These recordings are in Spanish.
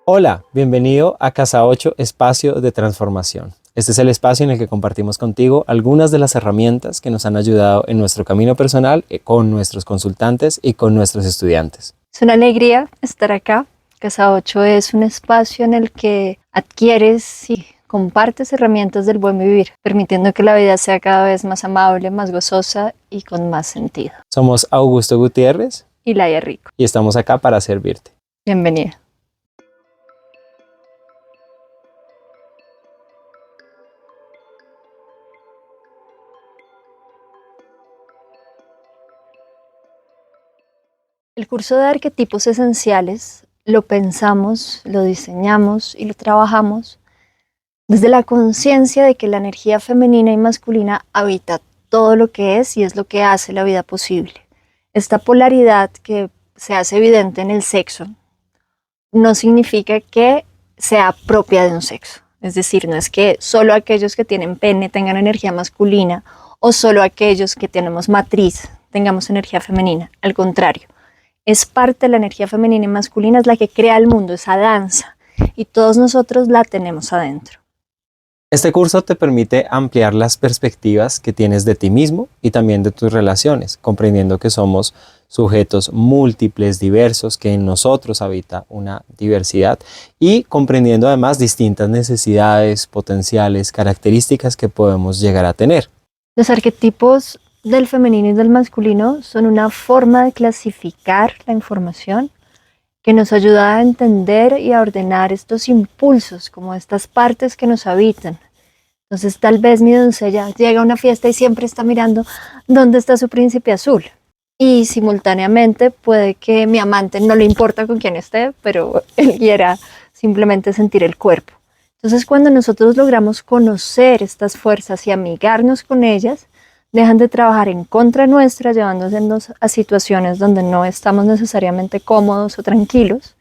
Hola, bienvenido a Casa 8, Espacio de Transformación. Este es el espacio en el que compartimos contigo algunas de las herramientas que nos han ayudado en nuestro camino personal, con nuestros consultantes y con nuestros estudiantes. Es una alegría estar acá. Casa 8 es un espacio en el que adquieres y compartes herramientas del buen vivir, permitiendo que la vida sea cada vez más amable, más gozosa y con más sentido. Somos Augusto Gutiérrez Y Laia Rico. y estamos acá para servirte. Bienvenida. El curso de arquetipos esenciales lo pensamos, lo diseñamos y lo trabajamos desde la conciencia de que la energía femenina y masculina habita todo lo que es y es lo que hace la vida posible. Esta polaridad que se hace evidente en el sexo no significa que sea propia de un sexo. Es decir, no es que solo aquellos que tienen pene tengan energía masculina o solo aquellos que tenemos matriz tengamos energía femenina. Al contrario, es parte de la energía femenina y masculina, es la que crea el mundo, esa danza, y todos nosotros la tenemos adentro. Este curso te permite ampliar las perspectivas que tienes de ti mismo y también de tus relaciones, comprendiendo que somos sujetos múltiples, diversos, que en nosotros habita una diversidad y comprendiendo además distintas necesidades, potenciales, características que podemos llegar a tener. Los arquetipos del femenino y del masculino son una forma de clasificar la información que nos ayuda a entender y a ordenar estos impulsos, como estas partes que nos habitan. Entonces tal vez mi doncella llega a una fiesta y siempre está mirando dónde está su príncipe azul. Y simultáneamente puede que mi amante no le importa con quién esté, pero él quiera simplemente sentir el cuerpo. Entonces cuando nosotros logramos conocer estas fuerzas y amigarnos con ellas, dejan de trabajar en contra nuestra, llevándonos a situaciones donde no estamos necesariamente cómodos o tranquilos,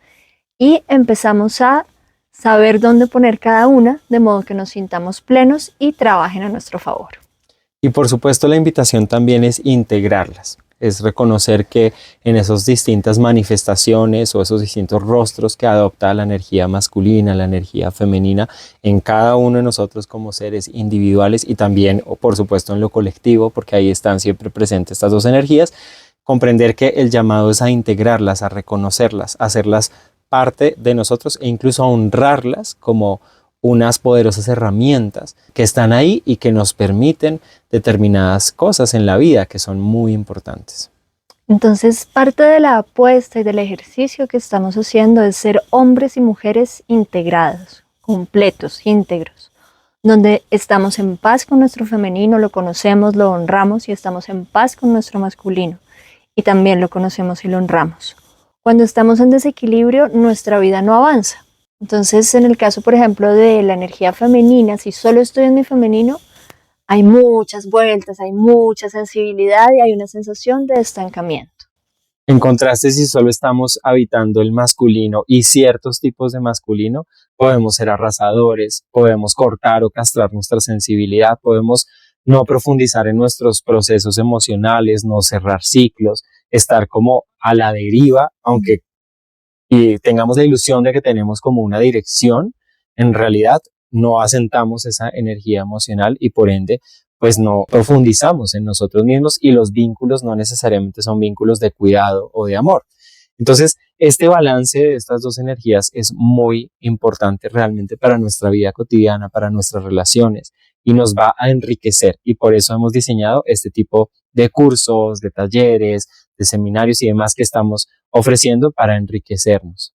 y empezamos a saber dónde poner cada una, de modo que nos sintamos plenos y trabajen a nuestro favor. Y por supuesto la invitación también es integrarlas, es reconocer que en esas distintas manifestaciones o esos distintos rostros que adopta la energía masculina, la energía femenina, en cada uno de nosotros como seres individuales y también, o por supuesto, en lo colectivo, porque ahí están siempre presentes estas dos energías, comprender que el llamado es a integrarlas, a reconocerlas, a hacerlas parte de nosotros e incluso a honrarlas como unas poderosas herramientas que están ahí y que nos permiten determinadas cosas en la vida que son muy importantes. Entonces, parte de la apuesta y del ejercicio que estamos haciendo es ser hombres y mujeres integrados, completos, íntegros, donde estamos en paz con nuestro femenino, lo conocemos, lo honramos, y estamos en paz con nuestro masculino y también lo conocemos y lo honramos. Cuando estamos en desequilibrio, nuestra vida no avanza. Entonces, en el caso, por ejemplo, de la energía femenina, si solo estoy en mi femenino, hay muchas vueltas, hay mucha sensibilidad y hay una sensación de estancamiento. En contraste, si solo estamos habitando el masculino y ciertos tipos de masculino, podemos ser arrasadores, podemos cortar o castrar nuestra sensibilidad, podemos no profundizar en nuestros procesos emocionales, no cerrar ciclos, estar como a la deriva, aunque y tengamos la ilusión de que tenemos como una dirección, en realidad no asentamos esa energía emocional y por ende pues no profundizamos en nosotros mismos y los vínculos no necesariamente son vínculos de cuidado o de amor. Entonces, este balance de estas dos energías es muy importante realmente para nuestra vida cotidiana, para nuestras relaciones y nos va a enriquecer y por eso hemos diseñado este tipo de cursos, de talleres, de seminarios y demás que estamos ofreciendo para enriquecernos.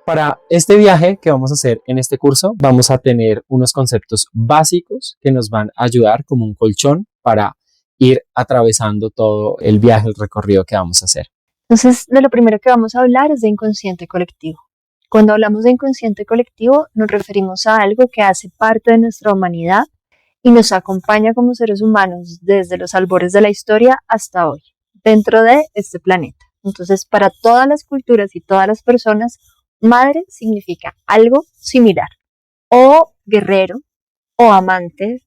Para este viaje que vamos a hacer en este curso, vamos a tener unos conceptos básicos que nos van a ayudar como un colchón para ir atravesando todo el viaje, el recorrido que vamos a hacer. Entonces, de lo primero que vamos a hablar es de inconsciente colectivo. Cuando hablamos de inconsciente colectivo, nos referimos a algo que hace parte de nuestra humanidad y nos acompaña como seres humanos desde los albores de la historia hasta hoy, dentro de este planeta. Entonces, para todas las culturas y todas las personas, madre significa algo similar, o guerrero, o amante,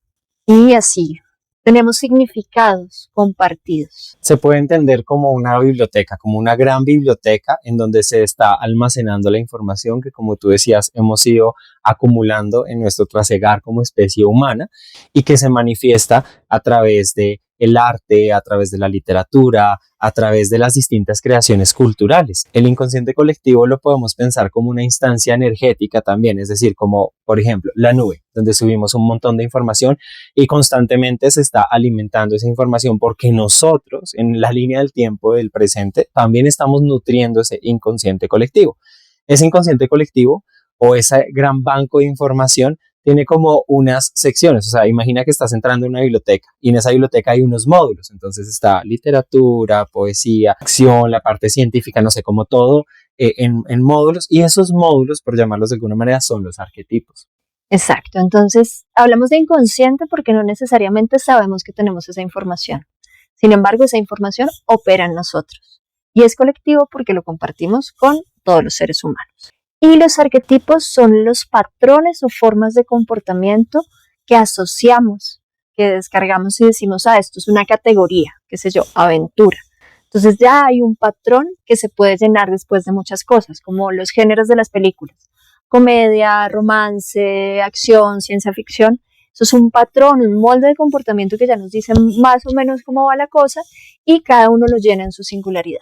y así. Tenemos significados compartidos. Se puede entender como una biblioteca, como una gran biblioteca en donde se está almacenando la información que, como tú decías, hemos ido acumulando en nuestro trasegar como especie humana y que se manifiesta a través de el arte, a través de la literatura, a través de las distintas creaciones culturales. El inconsciente colectivo lo podemos pensar como una instancia energética también, es decir, como por ejemplo la nube, donde subimos un montón de información y constantemente se está alimentando esa información porque nosotros en la línea del tiempo del presente también estamos nutriendo ese inconsciente colectivo. Ese inconsciente colectivo o ese gran banco de información tiene como unas secciones, o sea, imagina que estás entrando en una biblioteca y en esa biblioteca hay unos módulos, entonces está literatura, poesía, acción, la parte científica, no sé, como todo en módulos, y esos módulos, por llamarlos de alguna manera, son los arquetipos. Exacto, entonces hablamos de inconsciente porque no necesariamente sabemos que tenemos esa información. Sin embargo, esa información opera en nosotros y es colectivo porque lo compartimos con todos los seres humanos. Y los arquetipos son los patrones o formas de comportamiento que asociamos, que descargamos y decimos, esto es una categoría, qué sé yo, aventura. Entonces ya hay un patrón que se puede llenar después de muchas cosas, como los géneros de las películas. Comedia, romance, acción, ciencia ficción. Eso es un patrón, un molde de comportamiento que ya nos dice más o menos cómo va la cosa y cada uno lo llena en su singularidad.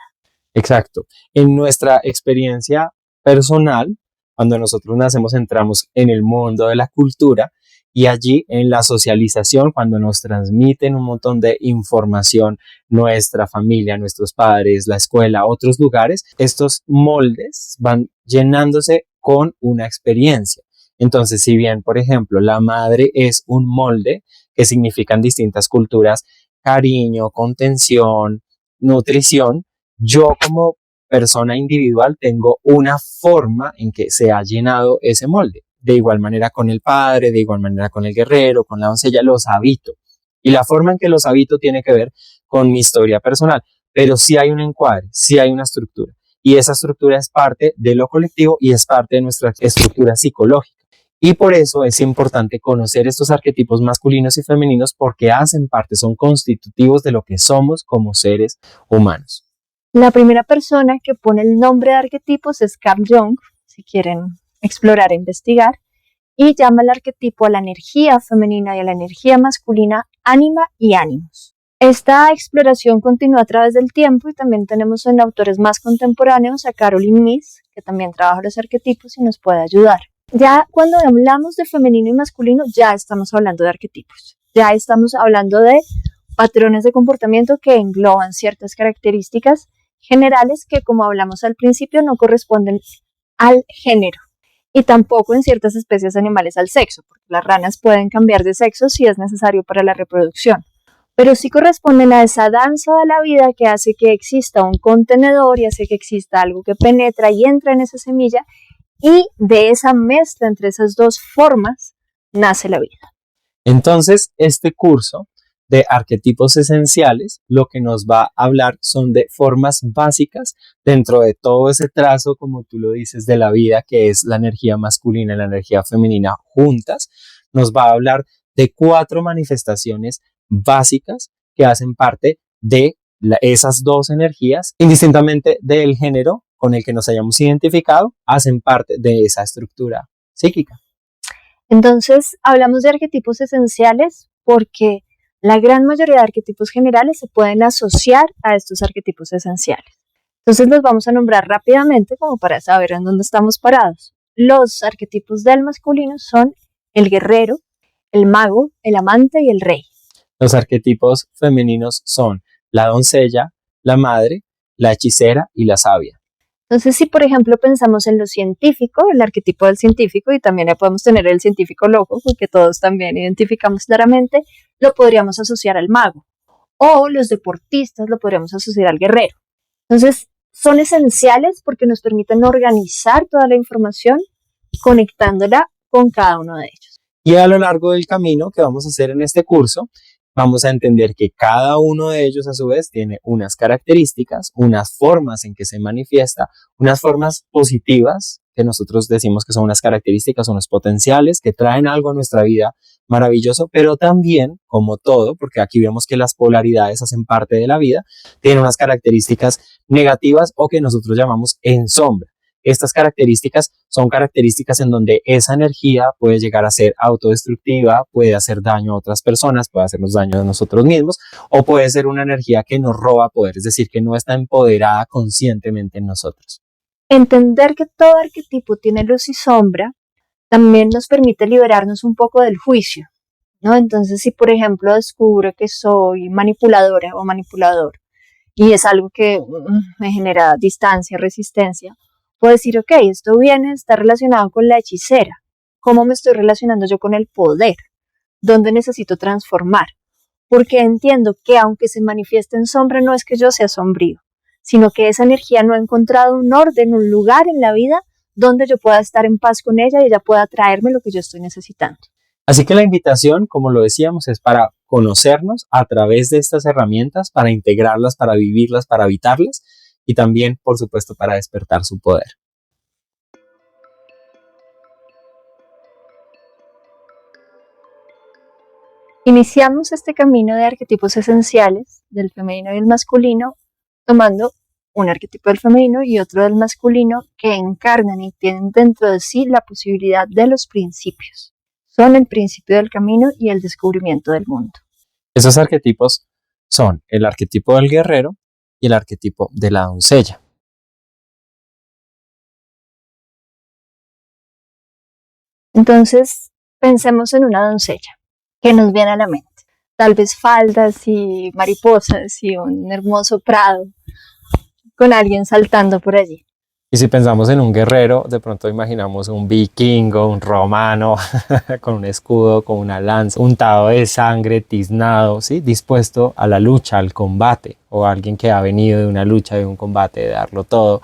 Exacto. En nuestra experiencia personal, cuando nosotros nacemos, entramos en el mundo de la cultura y allí en la socialización, cuando nos transmiten un montón de información, nuestra familia, nuestros padres, la escuela, otros lugares, estos moldes van llenándose con una experiencia. Entonces, si bien, por ejemplo, la madre es un molde que significa en distintas culturas cariño, contención, nutrición, yo como persona individual tengo una forma en que se ha llenado ese molde. De igual manera con el padre, de igual manera con el guerrero, con la doncella, los habito. Y la forma en que los habito tiene que ver con mi historia personal, pero sí hay un encuadre, sí hay una estructura. Y esa estructura es parte de lo colectivo y es parte de nuestra estructura psicológica. Y por eso es importante conocer estos arquetipos masculinos y femeninos porque hacen parte, son constitutivos de lo que somos como seres humanos. La primera persona que pone el nombre de arquetipos es Carl Jung, si quieren explorar e investigar, y llama al arquetipo a la energía femenina y a la energía masculina ánima y ánimos. Esta exploración continúa a través del tiempo y también tenemos en autores más contemporáneos a Caroline Myss, que también trabaja los arquetipos y nos puede ayudar. Ya cuando hablamos de femenino y masculino, ya estamos hablando de arquetipos, ya estamos hablando de patrones de comportamiento que engloban ciertas características generales que, como hablamos al principio, no corresponden al género y tampoco en ciertas especies animales al sexo, porque las ranas pueden cambiar de sexo si es necesario para la reproducción, pero sí corresponden a esa danza de la vida que hace que exista un contenedor y hace que exista algo que penetra y entra en esa semilla y de esa mezcla entre esas dos formas nace la vida. Entonces, este curso de arquetipos esenciales, lo que nos va a hablar son de formas básicas dentro de todo ese trazo, como tú lo dices, de la vida, que es la energía masculina y la energía femenina juntas. Nos va a hablar de 4 manifestaciones básicas que hacen parte de esas dos energías, indistintamente del género con el que nos hayamos identificado, hacen parte de esa estructura psíquica. Entonces, hablamos de arquetipos esenciales porque la gran mayoría de arquetipos generales se pueden asociar a estos arquetipos esenciales. Entonces los vamos a nombrar rápidamente como para saber en dónde estamos parados. Los arquetipos del masculino son el guerrero, el mago, el amante y el rey. Los arquetipos femeninos son la doncella, la madre, la hechicera y la sabia. Entonces, si por ejemplo pensamos en lo científico, el arquetipo del científico, y también podemos tener el científico loco, porque todos también identificamos claramente, lo podríamos asociar al mago. O los deportistas lo podríamos asociar al guerrero. Entonces, son esenciales porque nos permiten organizar toda la información conectándola con cada uno de ellos. Y a lo largo del camino que vamos a hacer en este curso, vamos a entender que cada uno de ellos a su vez tiene unas características, unas formas en que se manifiesta, unas formas positivas que nosotros decimos que son unas características, unos potenciales que traen algo a nuestra vida maravilloso, pero también, como todo, porque aquí vemos que las polaridades hacen parte de la vida, tiene unas características negativas o que nosotros llamamos en sombra. Estas características son características en donde esa energía puede llegar a ser autodestructiva, puede hacer daño a otras personas, puede hacernos daño a nosotros mismos, o puede ser una energía que nos roba poder, es decir, que no está empoderada conscientemente en nosotros. Entender que todo arquetipo tiene luz y sombra también nos permite liberarnos un poco del juicio, ¿no? Entonces, si por ejemplo descubro que soy manipuladora o manipulador y es algo que me genera distancia, resistencia, puedo decir, ok, esto está relacionado con la hechicera. ¿Cómo me estoy relacionando yo con el poder? ¿Dónde necesito transformar? Porque entiendo que aunque se manifieste en sombra, no es que yo sea sombrío, sino que esa energía no ha encontrado un orden, un lugar en la vida donde yo pueda estar en paz con ella y ella pueda traerme lo que yo estoy necesitando. Así que la invitación, como lo decíamos, es para conocernos a través de estas herramientas, para integrarlas, para vivirlas, para habitarlas y también, por supuesto, para despertar su poder. Iniciamos este camino de arquetipos esenciales del femenino y el masculino tomando un arquetipo del femenino y otro del masculino que encarnan y tienen dentro de sí la posibilidad de los principios. Son el principio del camino y el descubrimiento del mundo. Esos arquetipos son el arquetipo del guerrero y el arquetipo de la doncella. Entonces, pensemos en una doncella que nos viene a la mente. Tal vez faldas y mariposas y un hermoso prado con alguien saltando por allí. Y si pensamos en un guerrero, de pronto imaginamos un vikingo, un romano, con un escudo, con una lanza, untado de sangre, tiznado, ¿sí? Dispuesto a la lucha, al combate, o alguien que ha venido de una lucha, de un combate, de darlo todo,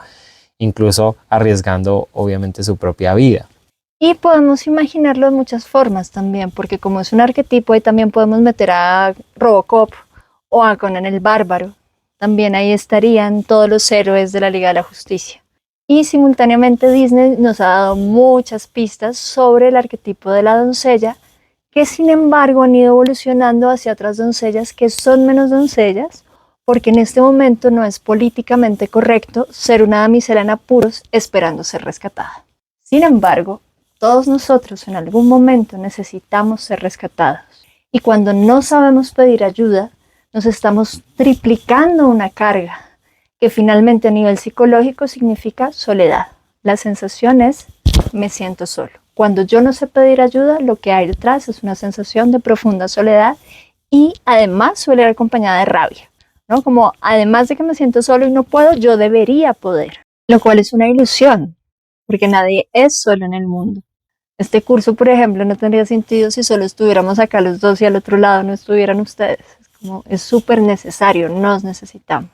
incluso arriesgando obviamente su propia vida. Y podemos imaginarlo de muchas formas también, porque como es un arquetipo, ahí también podemos meter a Robocop o a Conan el Bárbaro. También ahí estarían todos los héroes de la Liga de la Justicia. Y simultáneamente Disney nos ha dado muchas pistas sobre el arquetipo de la doncella, que sin embargo han ido evolucionando hacia otras doncellas que son menos doncellas, porque en este momento no es políticamente correcto ser una damisela en apuros esperando ser rescatada. Sin embargo, todos nosotros en algún momento necesitamos ser rescatados. Y cuando no sabemos pedir ayuda, nos estamos triplicando una carga, que finalmente a nivel psicológico significa soledad. La sensación es, me siento solo. Cuando yo no sé pedir ayuda, lo que hay detrás es una sensación de profunda soledad y además suele ir acompañada de rabia, ¿no? Como además de que me siento solo y no puedo, yo debería poder, lo cual es una ilusión, porque nadie es solo en el mundo. Este curso, por ejemplo, no tendría sentido si solo estuviéramos acá los dos y al otro lado no estuvieran ustedes. Es súper necesario, nos necesitamos.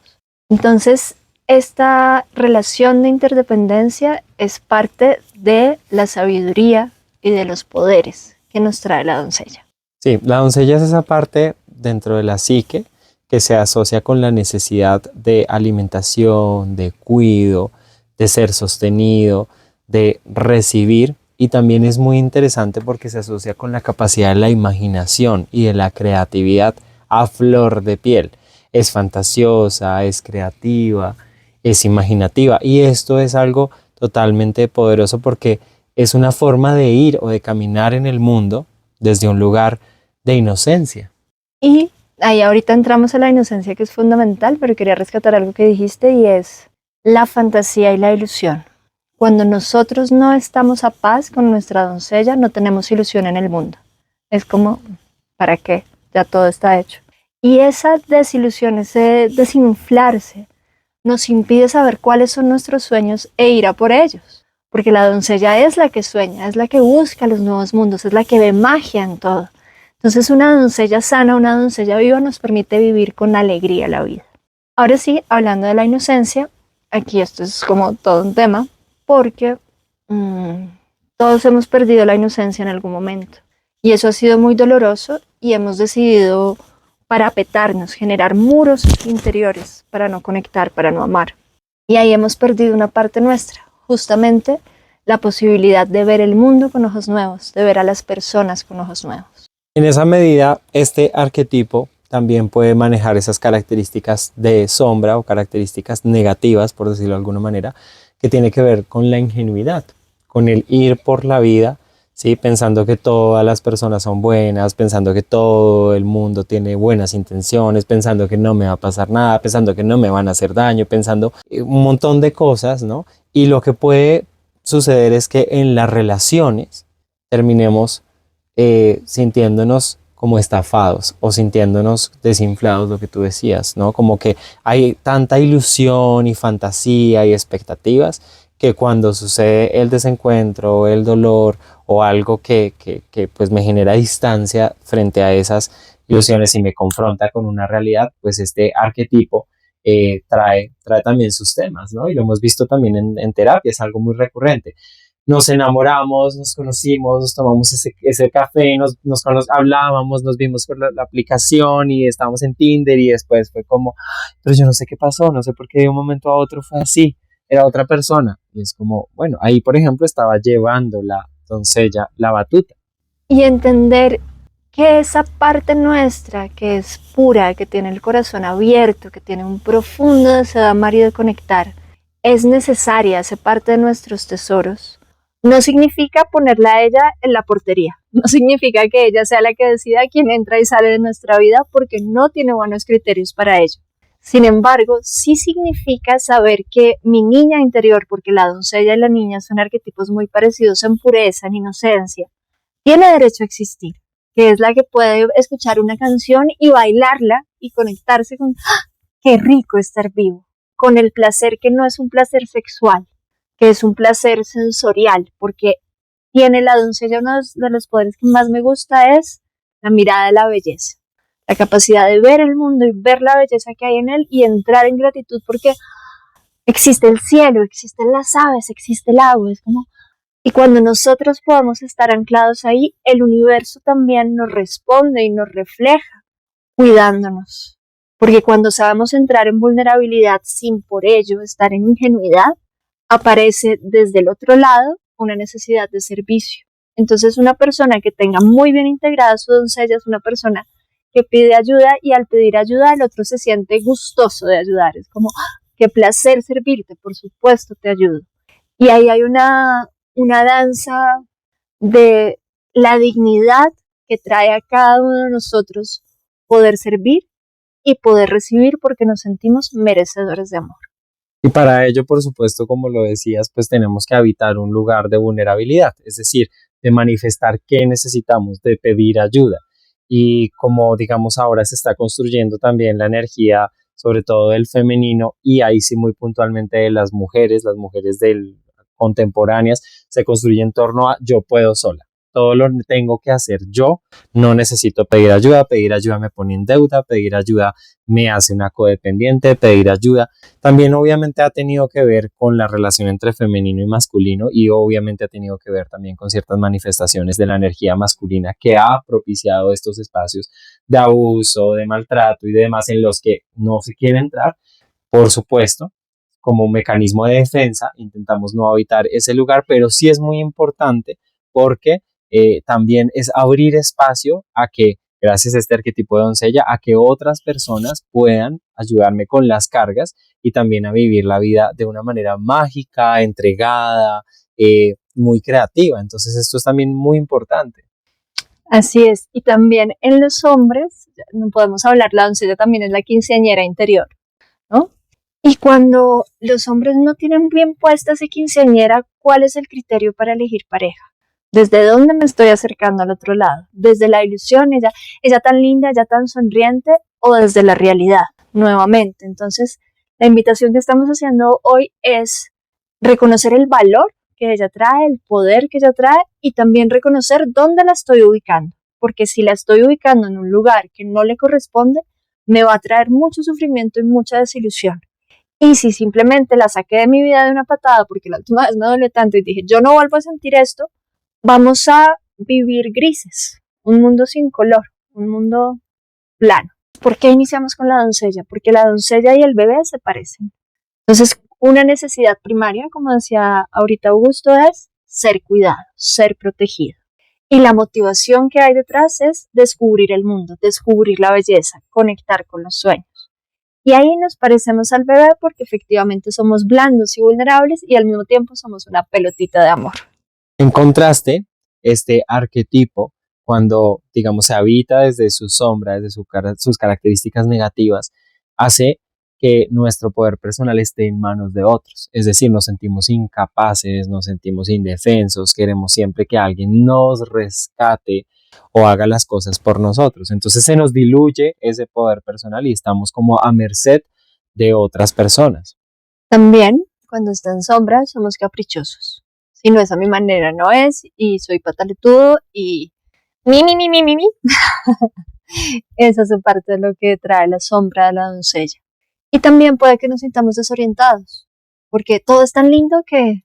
Entonces, esta relación de interdependencia es parte de la sabiduría y de los poderes que nos trae la doncella. Sí, la doncella es esa parte dentro de la psique que se asocia con la necesidad de alimentación, de cuidado, de ser sostenido, de recibir, y también es muy interesante porque se asocia con la capacidad de la imaginación y de la creatividad a flor de piel. Es fantasiosa, es creativa, es imaginativa, y esto es algo totalmente poderoso porque es una forma de ir o de caminar en el mundo desde un lugar de inocencia. Y ahí ahorita entramos a la inocencia, que es fundamental, pero quería rescatar algo que dijiste y es la fantasía y la ilusión. Cuando nosotros no estamos a paz con nuestra doncella, no tenemos ilusión en el mundo. Es como, ¿para qué? Ya todo está hecho. Y esa desilusión, ese desinflarse, nos impide saber cuáles son nuestros sueños e ir a por ellos. Porque la doncella es la que sueña, es la que busca los nuevos mundos, es la que ve magia en todo. Entonces una doncella sana, una doncella viva nos permite vivir con alegría la vida. Ahora sí, hablando de la inocencia, aquí esto es como todo un tema, porque todos hemos perdido la inocencia en algún momento. Y eso ha sido muy doloroso y hemos decidido parapetarnos, generar muros interiores para no conectar, para no amar. Y ahí hemos perdido una parte nuestra, justamente la posibilidad de ver el mundo con ojos nuevos, de ver a las personas con ojos nuevos. En esa medida, este arquetipo también puede manejar esas características de sombra o características negativas, por decirlo de alguna manera, que tiene que ver con la ingenuidad, con el ir por la vida, ¿sí? Pensando que todas las personas son buenas, pensando que todo el mundo tiene buenas intenciones, pensando que no me va a pasar nada, pensando que no me van a hacer daño, pensando un montón de cosas, ¿no? Y lo que puede suceder es que en las relaciones terminemos sintiéndonos como estafados o sintiéndonos desinflados, lo que tú decías, ¿no? Como que hay tanta ilusión y fantasía y expectativas que cuando sucede el desencuentro, el dolor o algo que pues me genera distancia frente a esas ilusiones y me confronta con una realidad, pues este arquetipo trae también sus temas, ¿no? Y lo hemos visto también en terapia, es algo muy recurrente. Nos enamoramos, nos conocimos, nos tomamos ese café, hablábamos, nos vimos por la aplicación y estábamos en Tinder y después fue como, pero yo no sé qué pasó, no sé por qué de un momento a otro fue así, era otra persona. Y es como, bueno, ahí por ejemplo estaba llevando la doncella la batuta. Y entender que esa parte nuestra, que es pura, que tiene el corazón abierto, que tiene un profundo deseo de amar y de conectar, es necesaria, hace parte de nuestros tesoros. No significa ponerla a ella en la portería, no significa que ella sea la que decida quién entra y sale de nuestra vida porque no tiene buenos criterios para ello. Sin embargo, sí significa saber que mi niña interior, porque la doncella y la niña son arquetipos muy parecidos en pureza, en inocencia, tiene derecho a existir, que es la que puede escuchar una canción y bailarla y conectarse con ¡ah! Qué rico estar vivo, con el placer que no es un placer sexual, que es un placer sensorial, porque tiene la doncella uno de los poderes que más me gusta es la mirada de la belleza, la capacidad de ver el mundo y ver la belleza que hay en él y entrar en gratitud porque existe el cielo, existen las aves, existe el agua, es como y cuando nosotros podamos estar anclados ahí, el universo también nos responde y nos refleja, cuidándonos. Porque cuando sabemos entrar en vulnerabilidad sin por ello estar en ingenuidad, aparece desde el otro lado una necesidad de servicio. Entonces una persona que tenga muy bien integrada su doncella es una persona que pide ayuda y al pedir ayuda el otro se siente gustoso de ayudar. Es como, ¡ah! Qué placer servirte, por supuesto te ayudo. Y ahí hay una danza de la dignidad que trae a cada uno de nosotros poder servir y poder recibir porque nos sentimos merecedores de amor. Y para ello, por supuesto, como lo decías, pues tenemos que habitar un lugar de vulnerabilidad, es decir, de manifestar qué necesitamos, de pedir ayuda. Y como digamos ahora se está construyendo también la energía, sobre todo del femenino, y ahí sí muy puntualmente de las mujeres del contemporáneas, se construye en torno a yo puedo sola. Todo lo tengo que hacer yo, no necesito pedir ayuda me pone en deuda, pedir ayuda me hace una codependiente, pedir ayuda también obviamente ha tenido que ver con la relación entre femenino y masculino y obviamente ha tenido que ver también con ciertas manifestaciones de la energía masculina que ha propiciado estos espacios de abuso, de maltrato y demás en los que no se quiere entrar. Por supuesto, como mecanismo de defensa, intentamos no habitar ese lugar, pero sí es muy importante porque también es abrir espacio a que, gracias a este arquetipo de doncella, a que otras personas puedan ayudarme con las cargas y también a vivir la vida de una manera mágica, entregada, muy creativa. Entonces esto es también muy importante. Así es. Y también en los hombres, no podemos hablar, la doncella también es la quinceañera interior, ¿no? Y cuando los hombres no tienen bien puesta esa quinceañera, ¿cuál es el criterio para elegir pareja? ¿Desde dónde me estoy acercando al otro lado? ¿Desde la ilusión, ella tan linda, ella tan sonriente, o desde la realidad? Nuevamente, entonces, la invitación que estamos haciendo hoy es reconocer el valor que ella trae, el poder que ella trae y también reconocer dónde la estoy ubicando. Porque si la estoy ubicando en un lugar que no le corresponde, me va a traer mucho sufrimiento y mucha desilusión. Y si simplemente la saqué de mi vida de una patada porque la última vez me dolió tanto y dije, yo no vuelvo a sentir esto, vamos a vivir grises, un mundo sin color, un mundo plano. ¿Por qué iniciamos con la doncella? Porque la doncella y el bebé se parecen. Entonces, una necesidad primaria, como decía ahorita Augusto, es ser cuidado, ser protegido. Y la motivación que hay detrás es descubrir el mundo, descubrir la belleza, conectar con los sueños. Y ahí nos parecemos al bebé porque efectivamente somos blandos y vulnerables y al mismo tiempo somos una pelotita de amor. En contraste, este arquetipo, cuando, digamos, se habita desde su sombra, desde sus características negativas, hace que nuestro poder personal esté en manos de otros. Es decir, nos sentimos incapaces, nos sentimos indefensos, queremos siempre que alguien nos rescate o haga las cosas por nosotros. Entonces se nos diluye ese poder personal y estamos como a merced de otras personas. También, cuando está en sombra, somos caprichosos. Si no es a mi manera, no es, y soy pataletudo y mi. Esa es parte de lo que trae la sombra de la doncella. Y también puede que nos sintamos desorientados, porque todo es tan lindo que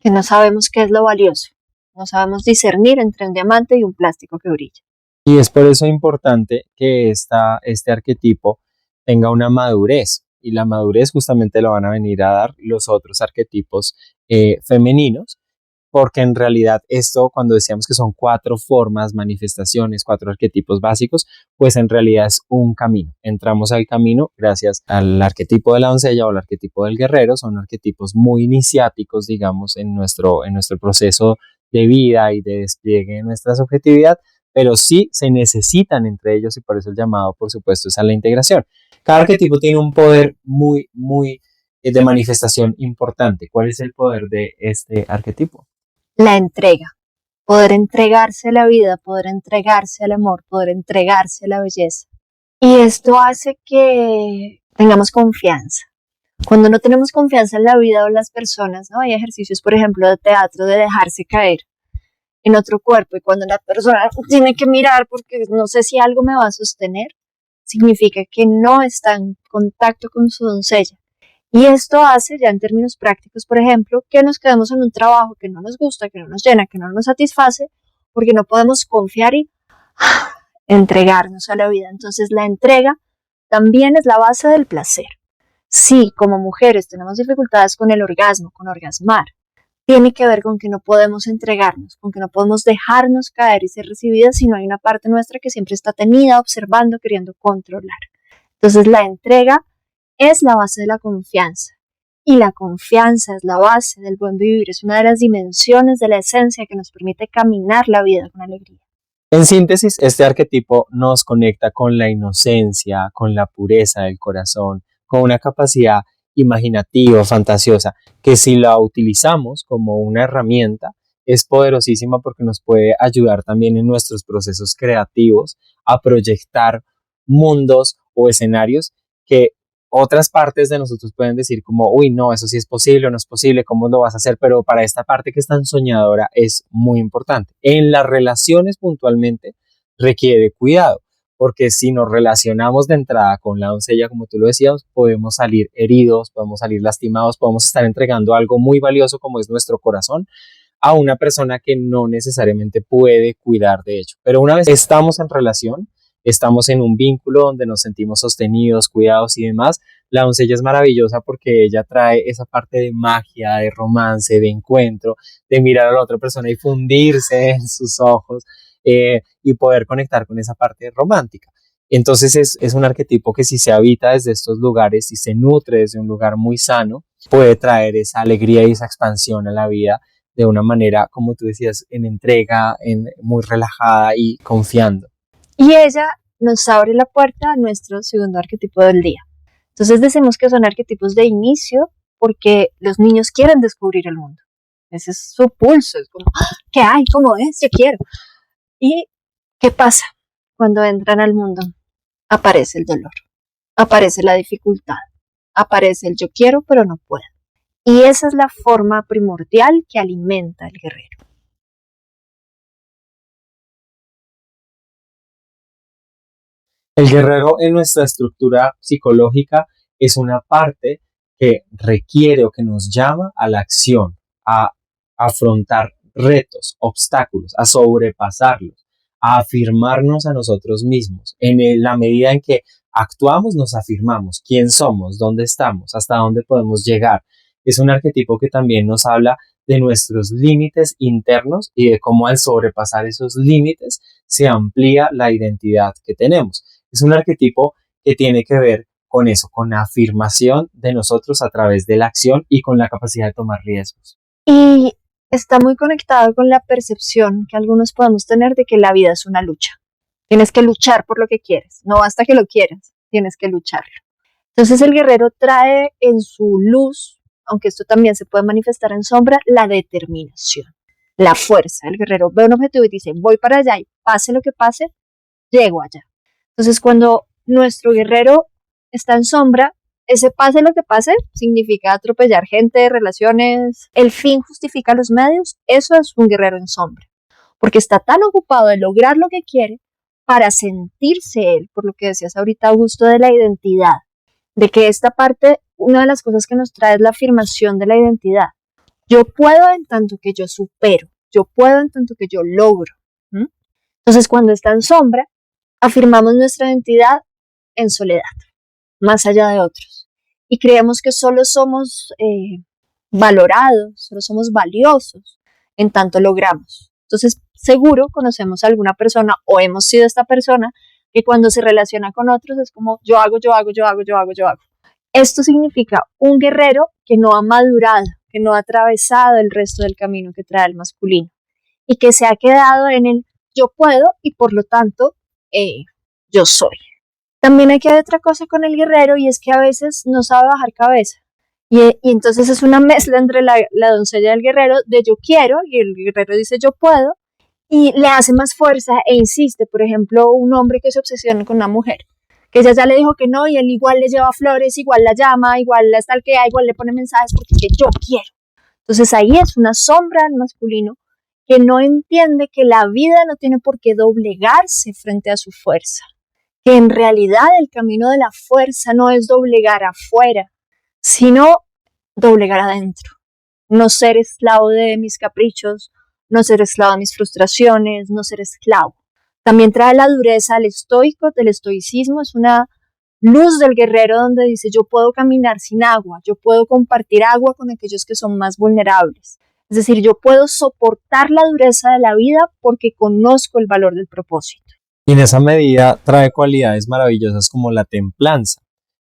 no sabemos qué es lo valioso. No sabemos discernir entre un diamante y un plástico que brilla. Y es por eso importante que este arquetipo tenga una madurez. Y la madurez justamente lo van a venir a dar los otros arquetipos femeninos, porque en realidad esto, cuando decíamos que son 4 formas, manifestaciones, 4 arquetipos básicos, pues en realidad es un camino. Entramos al camino gracias al arquetipo de la doncella o al arquetipo del guerrero. Son arquetipos muy iniciáticos, digamos, en nuestro proceso de vida y de despliegue de nuestra subjetividad, pero sí se necesitan entre ellos y por eso el llamado, por supuesto, es a la integración. Cada arquetipo tiene un poder muy de manifestación importante. ¿Cuál es el poder de este arquetipo? La entrega. Poder entregarse a la vida, poder entregarse al amor, poder entregarse a la belleza. Y esto hace que tengamos confianza. Cuando no tenemos confianza en la vida o en las personas, ¿no? Hay ejercicios, por ejemplo, de teatro de dejarse caer en otro cuerpo y cuando la persona tiene que mirar porque no sé si algo me va a sostener, significa que no está en contacto con su doncella. Y esto hace, ya en términos prácticos, por ejemplo, que nos quedemos en un trabajo que no nos gusta, que no nos llena, que no nos satisface, porque no podemos confiar y entregarnos a la vida. Entonces la entrega también es la base del placer. Sí, como mujeres tenemos dificultades con el orgasmo, con orgasmar. Tiene que ver con que no podemos entregarnos, con que no podemos dejarnos caer y ser recibidas, sino hay una parte nuestra que siempre está tenida, observando, queriendo controlar. Entonces la entrega es la base de la confianza. Y la confianza es la base del buen vivir, es una de las dimensiones de la esencia que nos permite caminar la vida con alegría. En síntesis, este arquetipo nos conecta con la inocencia, con la pureza del corazón, con una capacidad imaginativa, fantasiosa, que si la utilizamos como una herramienta, es poderosísima porque nos puede ayudar también en nuestros procesos creativos a proyectar mundos o escenarios que otras partes de nosotros pueden decir como, uy, no, eso sí es posible o no es posible, ¿cómo lo vas a hacer? Pero para esta parte que es tan soñadora es muy importante. En las relaciones puntualmente requiere cuidado, porque si nos relacionamos de entrada con la doncella, como tú lo decías, podemos salir heridos, podemos salir lastimados, podemos estar entregando algo muy valioso como es nuestro corazón a una persona que no necesariamente puede cuidar de ello. Pero una vez estamos en relación, estamos en un vínculo donde nos sentimos sostenidos, cuidados y demás, la doncella es maravillosa porque ella trae esa parte de magia, de romance, de encuentro, de mirar a la otra persona y fundirse en sus ojos y poder conectar con esa parte romántica. Entonces es un arquetipo que si se habita desde estos lugares y se nutre desde un lugar muy sano, puede traer esa alegría y esa expansión a la vida de una manera, como tú decías, en entrega, muy relajada y confiando. Y ella nos abre la puerta a nuestro segundo arquetipo del día. Entonces decimos que son arquetipos de inicio porque los niños quieren descubrir el mundo. Ese es su pulso, es como, ¿qué hay? ¿Cómo es? Yo quiero. ¿Y qué pasa cuando entran al mundo? Aparece el dolor, aparece la dificultad, aparece el yo quiero pero no puedo. Y esa es la forma primordial que alimenta al guerrero. El guerrero en nuestra estructura psicológica es una parte que requiere o que nos llama a la acción, a afrontar retos, obstáculos, a sobrepasarlos, a afirmarnos a nosotros mismos. La medida en que actuamos, nos afirmamos quién somos, dónde estamos, hasta dónde podemos llegar. Es un arquetipo que también nos habla de nuestros límites internos y de cómo al sobrepasar esos límites se amplía la identidad que tenemos. Es un arquetipo que tiene que ver con eso, con la afirmación de nosotros a través de la acción y con la capacidad de tomar riesgos. Y está muy conectado con la percepción que algunos podemos tener de que la vida es una lucha. Tienes que luchar por lo que quieres, no basta que lo quieras, tienes que lucharlo. Entonces el guerrero trae en su luz, aunque esto también se puede manifestar en sombra, la determinación, la fuerza. El guerrero ve un objetivo y dice, voy para allá y pase lo que pase, llego allá. Entonces cuando nuestro guerrero está en sombra, ese pase lo que pase significa atropellar gente, relaciones, el fin justifica los medios, eso es un guerrero en sombra, porque está tan ocupado de lograr lo que quiere para sentirse él, por lo que decías ahorita, Augusto, de la identidad, de que esta parte, una de las cosas que nos trae es la afirmación de la identidad. Yo puedo en tanto que yo supero, yo puedo en tanto que yo logro. Entonces, cuando está en sombra, afirmamos nuestra identidad en soledad, más allá de otros. Y creemos que solo somos valorados, solo somos valiosos en tanto logramos. Entonces, seguro conocemos a alguna persona o hemos sido esta persona que cuando se relaciona con otros es como yo hago. Esto significa un guerrero que no ha madurado, que no ha atravesado el resto del camino que trae el masculino y que se ha quedado en el yo puedo y por lo tanto yo soy. También aquí hay otra cosa con el guerrero y es que a veces no sabe bajar cabeza. Y entonces es una mezcla entre la doncella del guerrero de yo quiero y el guerrero dice yo puedo y le hace más fuerza e insiste. Por ejemplo, un hombre que se obsesiona con una mujer, que ella ya le dijo que no y él igual le lleva flores, igual la llama, igual la stalkea, igual le pone mensajes porque que yo quiero. Entonces ahí es una sombra del masculino que no entiende que la vida no tiene por qué doblegarse frente a su fuerza, que en realidad el camino de la fuerza no es doblegar afuera, sino doblegar adentro. No ser esclavo de mis caprichos, no ser esclavo de mis frustraciones, no ser esclavo. También trae la dureza al estoico, del estoicismo, es una luz del guerrero donde dice yo puedo caminar sin agua, yo puedo compartir agua con aquellos que son más vulnerables. Es decir, yo puedo soportar la dureza de la vida porque conozco el valor del propósito. Y en esa medida trae cualidades maravillosas como la templanza.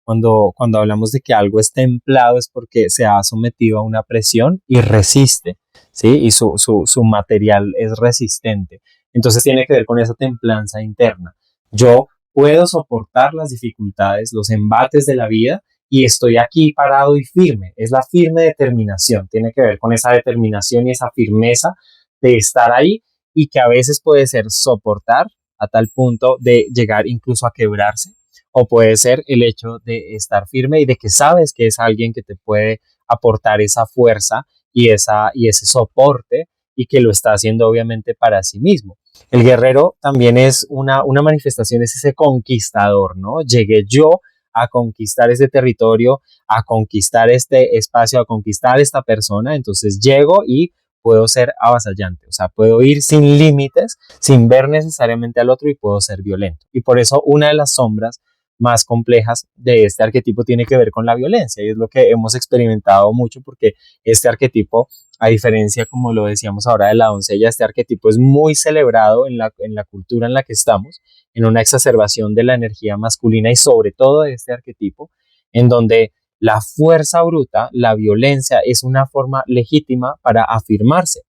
Cuando hablamos de que algo es templado es porque se ha sometido a una presión y resiste, ¿sí? Y su material es resistente. Entonces tiene que ver con esa templanza interna. Yo puedo soportar las dificultades, los embates de la vida y estoy aquí parado y firme. Es la firme determinación. Tiene que ver con esa determinación y esa firmeza de estar ahí y que a veces puede ser soportar a tal punto de llegar incluso a quebrarse, o puede ser el hecho de estar firme y de que sabes que es alguien que te puede aportar esa fuerza y ese soporte y que lo está haciendo obviamente para sí mismo. El guerrero también es una manifestación, es ese conquistador, ¿no? Llegué yo a conquistar este territorio, a conquistar este espacio, a conquistar esta persona, entonces llego y puedo ser avasallante, o sea, puedo ir sin límites, sin ver necesariamente al otro y puedo ser violento. Y por eso una de las sombras más complejas de este arquetipo tiene que ver con la violencia y es lo que hemos experimentado mucho porque este arquetipo, a diferencia como lo decíamos ahora de la doncella, este arquetipo es muy celebrado en la cultura en la que estamos, en una exacerbación de la energía masculina y sobre todo de este arquetipo, en donde la fuerza bruta, la violencia es una forma legítima para afirmarse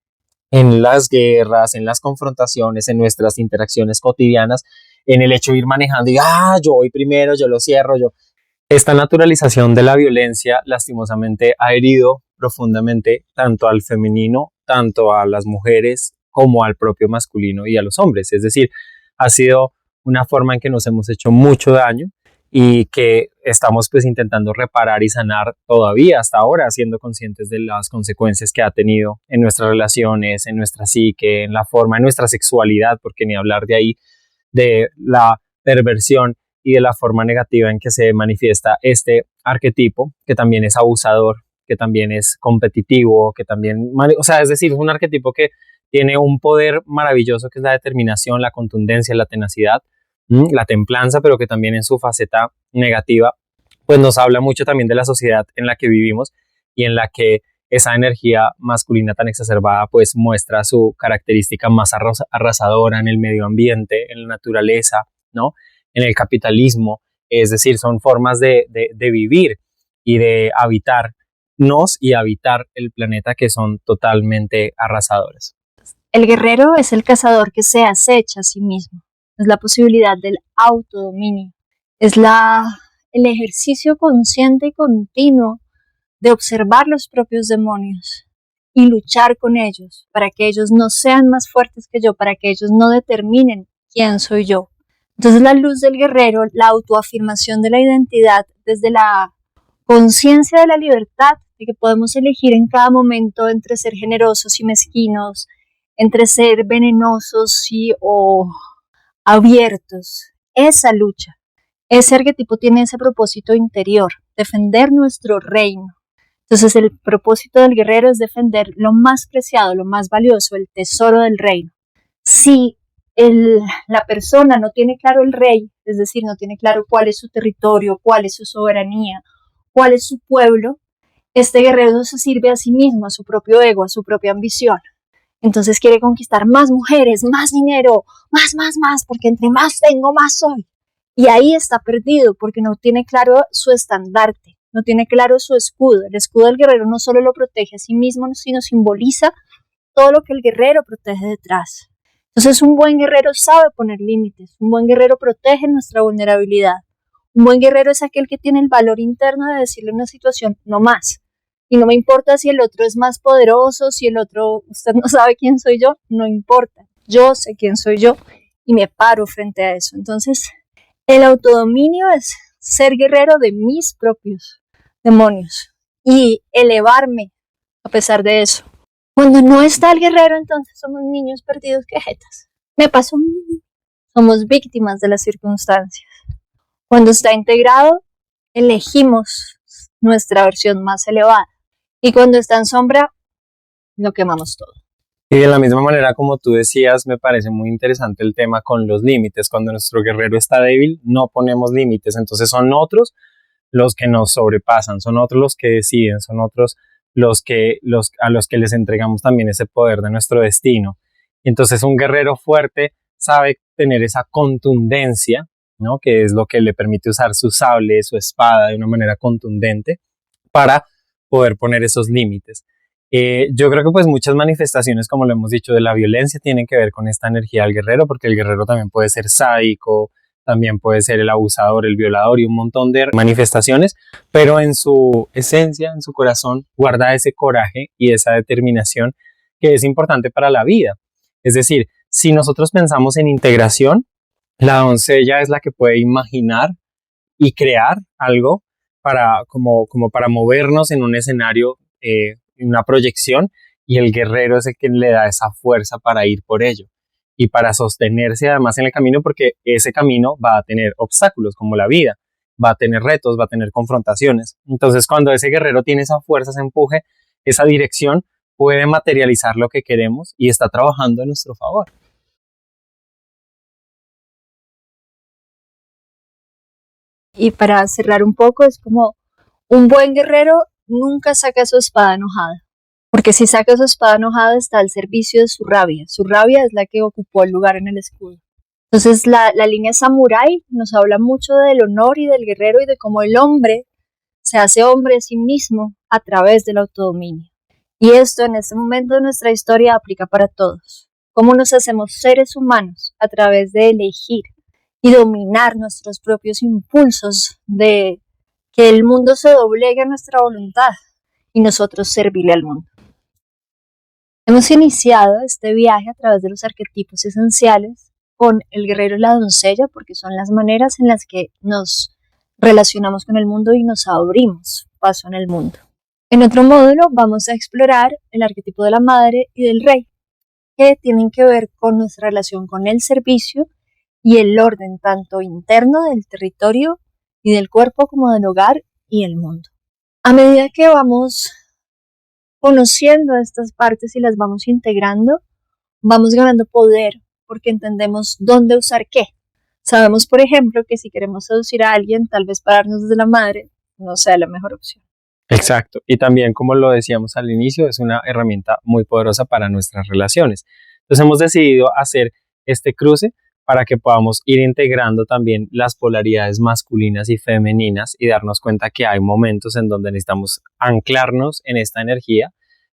en las guerras, en las confrontaciones, en nuestras interacciones cotidianas, en el hecho de ir manejando y, yo voy primero, yo lo cierro, yo. Esta naturalización de la violencia lastimosamente ha herido profundamente tanto al femenino, tanto a las mujeres, como al propio masculino y a los hombres. Es decir, ha sido una forma en que nos hemos hecho mucho daño y que estamos pues intentando reparar y sanar todavía hasta ahora, siendo conscientes de las consecuencias que ha tenido en nuestras relaciones, en nuestra psique, en la forma, en nuestra sexualidad, porque ni hablar de ahí, de la perversión y de la forma negativa en que se manifiesta este arquetipo, que también es abusador, que también es competitivo, que también, o sea, es decir, es un arquetipo que tiene un poder maravilloso que es la determinación, la contundencia, la tenacidad, la templanza, pero que también en su faceta negativa, pues nos habla mucho también de la sociedad en la que vivimos y en la que esa energía masculina tan exacerbada pues muestra su característica más arrasadora en el medio ambiente, en la naturaleza, ¿no? En el capitalismo, es decir, son formas de vivir y de habitarnos y habitar el planeta que son totalmente arrasadoras. El guerrero es el cazador que se acecha a sí mismo, es la posibilidad del autodominio, es el ejercicio consciente y continuo de observar los propios demonios y luchar con ellos para que ellos no sean más fuertes que yo, para que ellos no determinen quién soy yo. Entonces la luz del guerrero, la autoafirmación de la identidad desde la conciencia de la libertad, de que podemos elegir en cada momento entre ser generosos y mezquinos, entre ser venenosos o abiertos. Esa lucha, ese arquetipo tiene ese propósito interior, defender nuestro reino. Entonces el propósito del guerrero es defender lo más preciado, lo más valioso, el tesoro del reino. Si la persona no tiene claro el rey, es decir, no tiene claro cuál es su territorio, cuál es su soberanía, cuál es su pueblo, este guerrero no se sirve a sí mismo, a su propio ego, a su propia ambición. Entonces quiere conquistar más mujeres, más dinero, más, porque entre más tengo, más soy. Y ahí está perdido porque no tiene claro su estandarte, no tiene claro su escudo. El escudo del guerrero no solo lo protege a sí mismo, sino simboliza todo lo que el guerrero protege detrás. Entonces un buen guerrero sabe poner límites, un buen guerrero protege nuestra vulnerabilidad. Un buen guerrero es aquel que tiene el valor interno de decirle a una situación no más. Y no me importa si el otro es más poderoso, si el otro, usted no sabe quién soy yo, no importa. Yo sé quién soy yo y me paro frente a eso. Entonces, el autodominio es ser guerrero de mis propios demonios y elevarme a pesar de eso. Cuando no está el guerrero, entonces somos niños perdidos quejetas. Me pasó un niño. Somos víctimas de las circunstancias. Cuando está integrado, elegimos nuestra versión más elevada. Y cuando está en sombra, lo quemamos todo. Y de la misma manera, como tú decías, me parece muy interesante el tema con los límites. Cuando nuestro guerrero está débil, no ponemos límites. Entonces son otros los que nos sobrepasan, son otros los que deciden, son otros a los que les entregamos también ese poder de nuestro destino. Entonces un guerrero fuerte sabe tener esa contundencia, ¿no? Que es lo que le permite usar su sable, su espada de una manera contundente para poder poner esos límites. Yo creo que pues muchas manifestaciones, como lo hemos dicho, de la violencia tienen que ver con esta energía del guerrero, porque el guerrero también puede ser sádico, también puede ser el abusador, el violador y un montón de manifestaciones, pero en su esencia, en su corazón, guarda ese coraje y esa determinación que es importante para la vida. Es decir, si nosotros pensamos en integración, la doncella es la que puede imaginar y crear algo como para movernos en un escenario, en una proyección, y el guerrero es el que le da esa fuerza para ir por ello y para sostenerse además en el camino, porque ese camino va a tener obstáculos como la vida, va a tener retos, va a tener confrontaciones. Entonces cuando ese guerrero tiene esa fuerza, ese empuje, esa dirección, puede materializar lo que queremos y está trabajando a nuestro favor. Y para cerrar un poco, es como un buen guerrero nunca saca su espada enojada, porque si saca su espada enojada está al servicio de su rabia. Su rabia es la que ocupó el lugar en el escudo. Entonces la línea samurái nos habla mucho del honor y del guerrero y de cómo el hombre se hace hombre a sí mismo a través del autodominio. Y esto en este momento de nuestra historia aplica para todos. Cómo nos hacemos seres humanos a través de elegir y dominar nuestros propios impulsos, de que el mundo se doblegue a nuestra voluntad y nosotros servirle al mundo. Hemos iniciado este viaje a través de los arquetipos esenciales con el guerrero y la doncella, porque son las maneras en las que nos relacionamos con el mundo y nos abrimos paso en el mundo. En otro módulo vamos a explorar el arquetipo de la madre y del rey, que tienen que ver con nuestra relación con el servicio y el orden tanto interno del territorio y del cuerpo como del hogar y el mundo. A medida que vamos conociendo estas partes y las vamos integrando, vamos ganando poder porque entendemos dónde usar qué. Sabemos, por ejemplo, que si queremos seducir a alguien, tal vez pararnos desde la madre no sea la mejor opción. Exacto. Y también, como lo decíamos al inicio, es una herramienta muy poderosa para nuestras relaciones. Entonces hemos decidido hacer este cruce para que podamos ir integrando también las polaridades masculinas y femeninas y darnos cuenta que hay momentos en donde necesitamos anclarnos en esta energía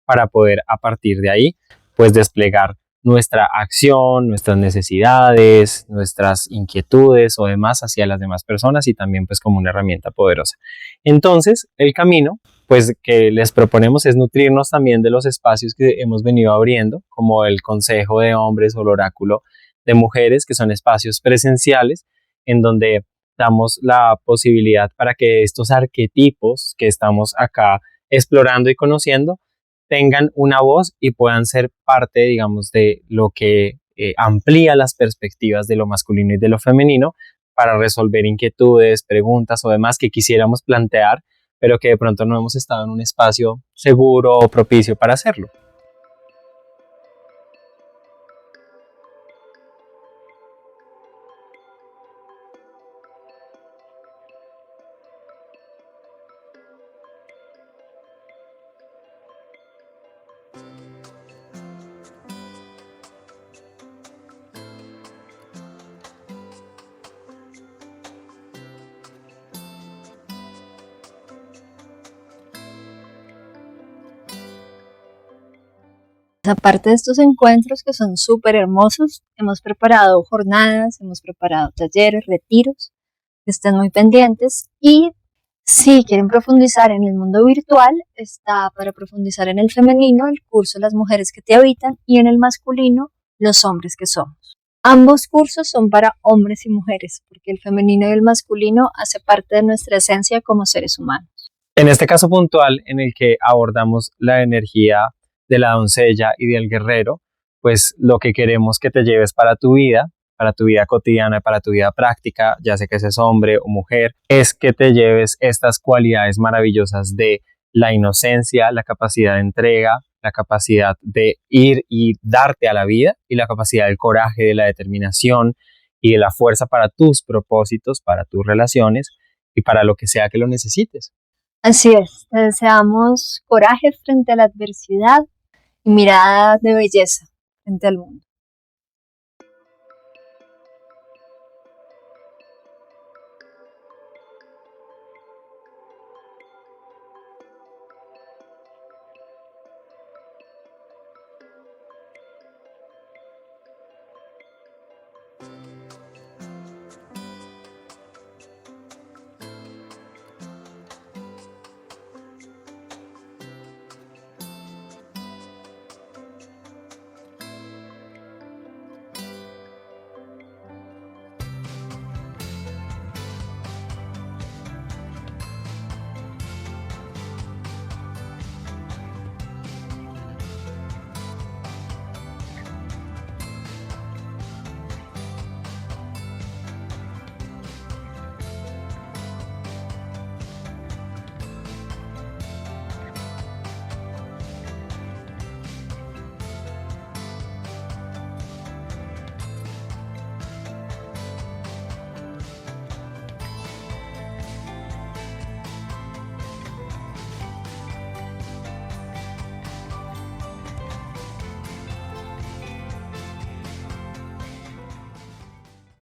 para poder a partir de ahí pues desplegar nuestra acción, nuestras necesidades, nuestras inquietudes o demás hacia las demás personas y también pues como una herramienta poderosa. Entonces, el camino pues que les proponemos es nutrirnos también de los espacios que hemos venido abriendo, como el Consejo de Hombres o el Oráculo de Mujeres, que son espacios presenciales en donde damos la posibilidad para que estos arquetipos que estamos acá explorando y conociendo tengan una voz y puedan ser parte, digamos, de lo que amplía las perspectivas de lo masculino y de lo femenino para resolver inquietudes, preguntas o demás que quisiéramos plantear, pero que de pronto no hemos estado en un espacio seguro o propicio para hacerlo. Aparte de estos encuentros que son súper hermosos, hemos preparado jornadas, hemos preparado talleres, retiros, que estén muy pendientes. Y si quieren profundizar en el mundo virtual, está para profundizar en el femenino el curso Las mujeres que te habitan y en el masculino Los hombres que somos. Ambos cursos son para hombres y mujeres, porque el femenino y el masculino hace parte de nuestra esencia como seres humanos. En este caso puntual en el que abordamos la energía de la doncella y del guerrero, pues lo que queremos que te lleves para tu vida cotidiana, para tu vida práctica, ya sea que seas hombre o mujer, es que te lleves estas cualidades maravillosas de la inocencia, la capacidad de entrega, la capacidad de ir y darte a la vida y la capacidad del coraje, de la determinación y de la fuerza para tus propósitos, para tus relaciones y para lo que sea que lo necesites. Así es, te deseamos coraje frente a la adversidad y mirada de belleza frente al mundo.